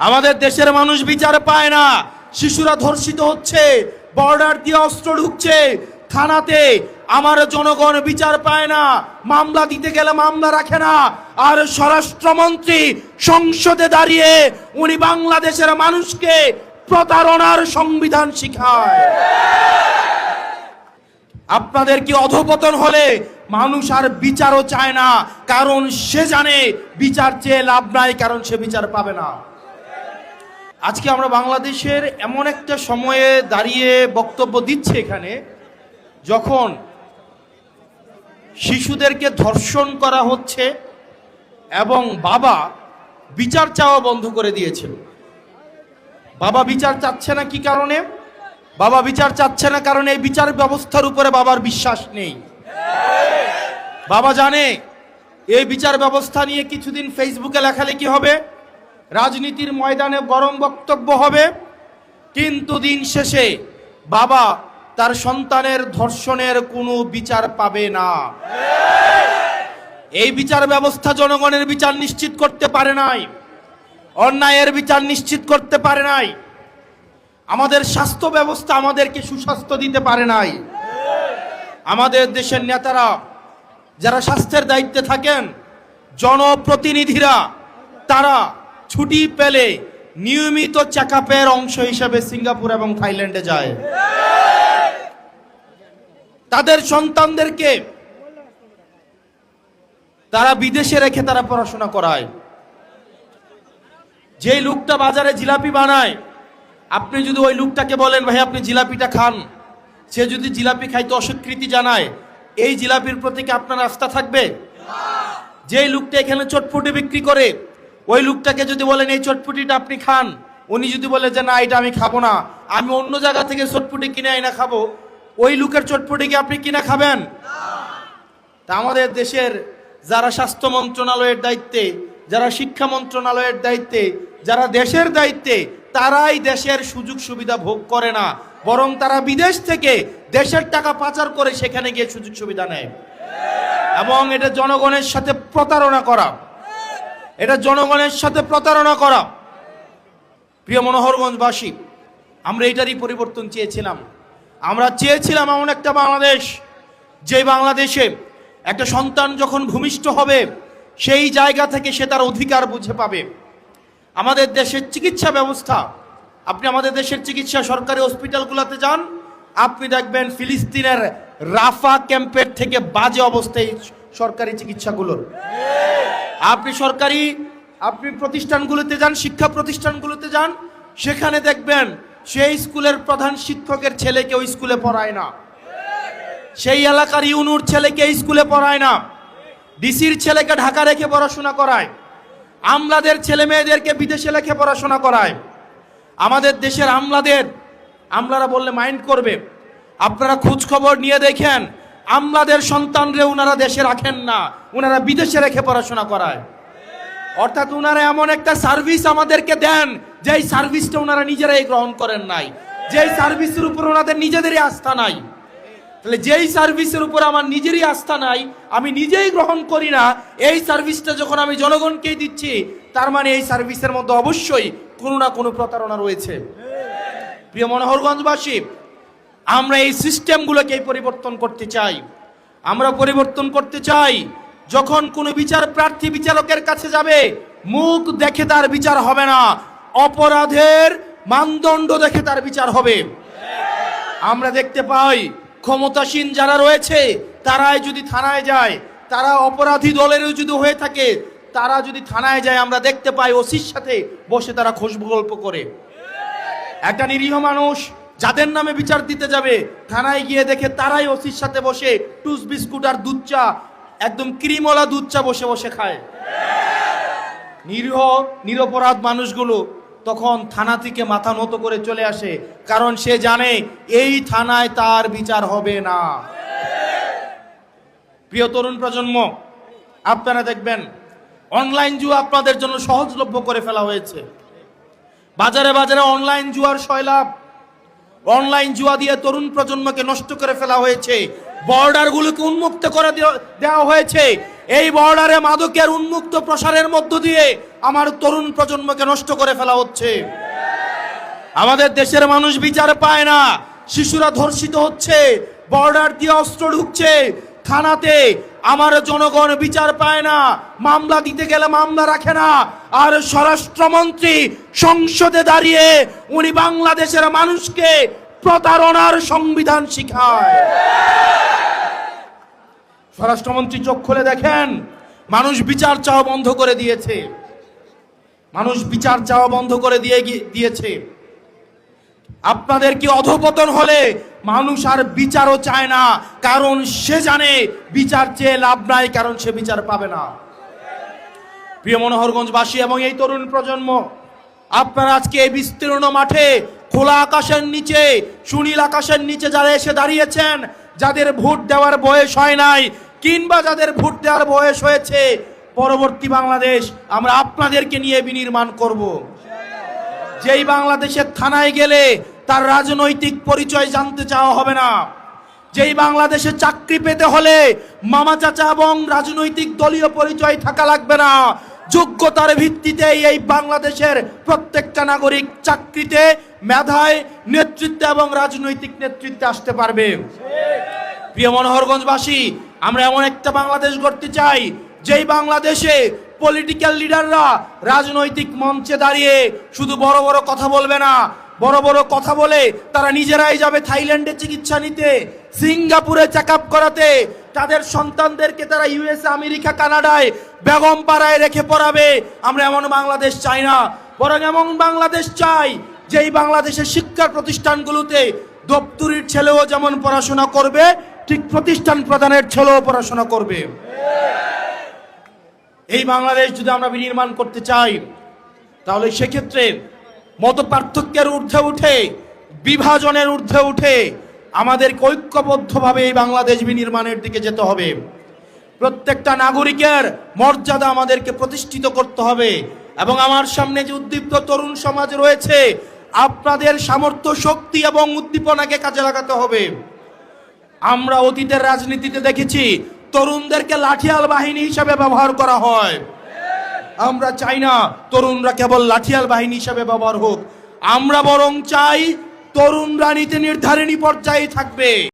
আমাদের দেশের মানুষ বিচার পায় না, শিশুরা ধর্ষিত হচ্ছে, বর্ডার দিয়ে অস্ত্র ঢুকছে থানাতে, আমার জনগণ বিচার পায় না, মামলা দিতে গেলে মামলা রাখে না। আর স্বরাষ্ট্রমন্ত্রী সংসদে দাঁড়িয়ে উনি বাংলাদেশের মানুষকে প্রতারণার সংবিধান শিখায়। আপনাদের কি অধপতন হলে মানুষ আর বিচারও চায় না, কারণ সে জানে বিচার চেয়ে লাভ নাই, কারণ সে বিচার পাবে না। আজকে আমরা বাংলাদেশের এমন একটা সময়ে দাঁড়িয়ে বক্তব্য দিচ্ছি এখানে, যখন শিশুদেরকে ধর্ষণ করা হচ্ছে এবং বাবা বিচার চাওয়া বন্ধ করে দিয়েছে। বাবা বিচার চাচ্ছে না কি কারণে? বাবা বিচার চাচ্ছে না কারণ এই বিচার ব্যবস্থার উপরে বাবার বিশ্বাস নেই। বাবা জানে এই বিচার ব্যবস্থা নিয়ে কিছুদিন ফেসবুকে লেখালেখি হবে, রাজনীতির ময়দানে গরম বক্তব্য হবে, কিন্তু দিন শেষে বাবা তার সন্তানের ধর্ষণের কোনো বিচার পাবে না। এই বিচার ব্যবস্থা জনগণের বিচার নিশ্চিত করতে পারে নাই, অন্যায়ের বিচার নিশ্চিত করতে পারে নাই, আমাদের স্বাস্থ্য ব্যবস্থা আমাদেরকে সুস্বাস্থ্য দিতে পারে নাই। আমাদের দেশের নেতারা যারা স্বাস্থ্যের দায়িত্বে থাকেন, জনপ্রতিনিধিরা, তারা ছুটি পেলে নিয়মিত চেকআপের অংশ হিসেবে সিঙ্গাপুর এবং থাইল্যান্ডে যায়। তাদের সন্তানদেরকে তারা বিদেশে রেখে তারা পড়াশোনা করায়। যে লোকটা বাজারে জিলাপি বানায়, আপনি যদি ওই লোকটাকে বলেন ভাই আপনি জিলাপিটা খান, সে যদি জিলাপি খাইতে অস্বীকৃতি জানায়, এই জিলাপির প্রতি কি আপনার আস্থা থাকবে? যে লোকটা এখানে চটপটি বিক্রি করে, ওই লোকটাকে যদি বলেন এই চটপটিটা আপনি খান, উনি যদি বলে যে না এটা আমি খাবো না, আমি অন্য জায়গা থেকে চটপটি কিনে আইনা খাবো, ওই লোকের চটপটি কি আপনি কিনা খাবেন? তা আমাদের দেশের যারা স্বাস্থ্য মন্ত্রণালয়ের দায়িত্বে, যারা শিক্ষা মন্ত্রণালয়ের দায়িত্বে, যারা দেশের দায়িত্বে, তারাই দেশের সুযোগ সুবিধা ভোগ করে না, বরং তারা বিদেশ থেকে দেশের টাকা পাচার করে সেখানে গিয়ে সুযোগ সুবিধা নেয়। এবং এটা জনগণের সাথে প্রতারণা করা, এটা জনগণের সাথে প্রতারণা করা। প্রিয় মনোহরগঞ্জবাসী, আমরা এটারই পরিবর্তন চেয়েছিলাম। আমরা চেয়েছিলাম এমন একটা বাংলাদেশ, যে বাংলাদেশে একটা সন্তান যখন ভূমিষ্ঠ হবে সেই জায়গা থেকে সে তার অধিকার বুঝে পাবে। আমাদের দেশের চিকিৎসা ব্যবস্থা, আপনি আমাদের দেশের চিকিৎসা সরকারি হসপিটালগুলোতে যান, আপনি দেখবেন ফিলিস্তিনের রাফা ক্যাম্পের থেকে বাজে অবস্থায় সরকারি চিকিৎসাগুলোর। আপনি প্রতিষ্ঠানগুলোতে যান, শিক্ষা প্রতিষ্ঠানগুলোতে যান, সেখানে দেখবেন সেই স্কুলের প্রধান শিক্ষকের ছেলেকে ওই স্কুলে পড়ায় না, সেই এলাকার ইউনুর ছেলেকে স্কুলে পড়ায় না, ডিসির ছেলেকে ঢাকা রেখে পড়াশোনা করায়, আমলাদের ছেলে মেয়েদেরকে বিদেশে রেখে পড়াশোনা করায়। আমাদের দেশের আমলারা বললে মাইন্ড করবে, আপনারা খোঁজ খবর নিয়ে দেখেন, আমলাদের সন্তানরে উনারা দেশে রাখেন না, উনারা বিদেশে রেখে পড়াশোনা করায়। অর্থাৎ উনারা এমন একটা সার্ভিস আমাদেরকে দেন, যেই সার্ভিসটা উনারা নিজেরাই গ্রহণ করেন নাই, যেই সার্ভিসের উপর ওনাদের নিজেদেরই আস্থা নাই। তাহলে যেই সার্ভিসের উপর আমার নিজেরই আস্থা নাই, আমি নিজেই গ্রহণ করি না, এই সার্ভিসটা যখন আমি জনগণকেই দিচ্ছি, তার মানে এই সার্ভিসের মধ্যে অবশ্যই কোনো না কোনো প্রতারণা রয়েছে। প্রিয় মনোহরগঞ্জবাসী, আমরা এই সিস্টেমগুলোকে পরিবর্তন করতে চাই। আমরা পরিবর্তন করতে চাই, যখন কোনো বিচার প্রার্থী বিচারকের কাছে যাবে, মুখ দেখে তার বিচার হবে না, অপরাধের মানদণ্ড দেখে তার বিচার হবে। আমরা দেখতে পাই ক্ষমতাসীন যারা রয়েছে তারাই যদি থানায় যায়, তারা অপরাধী দলেরও যদি হয়ে থাকে, তারা যদি থানায় যায়, আমরা দেখতে পাই ওসির সাথে বসে তারা খুশবু গল্প করে। একটা নিরীহ মানুষ যাদের নামে বিচার দিতে যাবে, থানায় গিয়ে দেখে তারাই ওসির সাথে বসে টুস বিস্কুট আর দুধ চা, একদম ক্রিমওয়ালা দুধ চা বসে বসে খায়। নিরপরাধ মানুষগুলো তখন থানা থেকে মাথা নত করে চলে আসে, কারণ সে জানে এই থানায় তার বিচার হবে না। প্রিয় তরুণ প্রজন্ম, আপনারা দেখবেন অনলাইন জুয়া আপনাদের জন্য সহজলভ্য করে ফেলা হয়েছে। বাজারে বাজারে অনলাইন জুয়ার সয়লাভ, অনলাইন জুয়া দিয়ে তরুণ প্রজন্মকে নষ্ট করে ফেলা হয়েছে। বর্ডারগুলোকে উন্মুক্ত করে দেওয়া হয়েছে। এই বর্ডারে মাদকের উন্মুক্ত প্রসারের মধ্য দিয়ে আমার তরুণ প্রজন্মকে নষ্ট করে ফেলা হচ্ছে। আমাদের দেশের মানুষ বিচার পায় না, শিশুরা ধর্ষিত হচ্ছে, বর্ডার দিয়ে অস্ত্র ঢুকছে থানাতে, আমার জনগণ বিচার পায় না, মামলা দিতে গেলে মামলা রাখে না। আর স্বরাষ্ট্রমন্ত্রী সংসদে দাঁড়িয়ে উনি বাংলাদেশের মানুষকে প্রতারণার সংবিধান শিখায়। স্বরাষ্ট্রমন্ত্রী চোখ খুলে দেখেন, মানুষ বিচার চাওয়া বন্ধ করে দিয়েছে, মানুষ বিচার চাওয়া বন্ধ করে দিয়েছে। আপনাদের কি অধঃপতন হলে মানুষ আর বিচারও চায় না, কারণ সে জানে বিচার চেয়ে লাভ নাই, কারণ সে বিচার পাবে না। প্রিয় মনোহরগঞ্জবাসী এবং এই তরুণ প্রজন্ম, আপনারা আজকে এই বিস্তীর্ণ মাঠে খোলা আকাশের নিচে, সুনীল আকাশের নিচে যারা এসে দাঁড়িয়েছেন, যাদের ভোট দেওয়ার বয়স হয় নাই কিংবা যাদের ভোট দেওয়ার বয়স হয়েছে, পরবর্তী বাংলাদেশ আমরা আপনাদেরকে নিয়ে বিনির্মাণ করব। যেই বাংলাদেশের থানায় গেলে তার রাজনৈতিক পরিচয় জানতে চাওয়া হবে না, যেই বাংলাদেশে চাকরি পেতে হলে মামা চাচা এবং রাজনৈতিক দলীয় পরিচয় থাকা লাগবে না, যোগ্যতার ভিত্তিতে এই বাংলাদেশের প্রত্যেকটা নাগরিক চাকরিতে, মেধায়, নেতৃত্বে এবং রাজনৈতিক নেতৃত্বে আসতে পারবে। প্রিয় মনোহরগঞ্জবাসী, আমরা এমন একটা বাংলাদেশ গড়তে চাই যেই বাংলাদেশে পলিটিক্যাল লিডাররা রাজনৈতিক মঞ্চে দাঁড়িয়ে শুধু বড় বড় কথা বলবে না, বড় বড় কথা বলে তারা নিজেরাই যাবে থাইল্যান্ডে চিকিৎসা নিতে, সিঙ্গাপুরে চেক আপ করাতে, তাদের সন্তানদেরকে তারা ইউএসএ, আমেরিকা, কানাডায়, বেগম পাড়ায় রেখে পড়াবে। আমরা এমন বাংলাদেশ চাই না, বরং এমন বাংলাদেশ চাই যেই বাংলাদেশের শিক্ষা প্রতিষ্ঠানগুলোতে দপ্তরির ছেলেও যেমন পড়াশোনা করবে, ঠিক প্রতিষ্ঠান প্রধানের ছেলেও পড়াশোনা করবে। এই বাংলাদেশ যদি আমরা বিনির্মাণ করতে চাই, তাহলে সেক্ষেত্রে মত পার্থক্যের ঊর্ধ্বে উঠে, বিভাজনের ঊর্ধ্বে উঠে আমাদেরকে ঐক্যবদ্ধভাবে এই বাংলাদেশ বিনির্মাণের দিকে যেতে হবে। প্রত্যেকটা নাগরিকের মর্যাদা আমাদেরকে প্রতিষ্ঠিত করতে হবে। এবং আমার সামনে যে উদ্দীপ্ত তরুণ সমাজ রয়েছে, আপনাদের সামর্থ্য, শক্তি এবং উদ্দীপনাকে কাজে লাগাতে হবে। আমরা অতীতের রাজনীতিতে দেখেছি তরুণদেরকে লাঠিয়াল বাহিনী হিসাবে ব্যবহার করা হয়। আমরা চাই না তরুণরা কেবল লাঠিয়াল বাহিনী হিসাবে ব্যবহার হোক, আমরা বরং চাই তরুণরা নীতি নির্ধারণী পর্যায়ে থাকবে।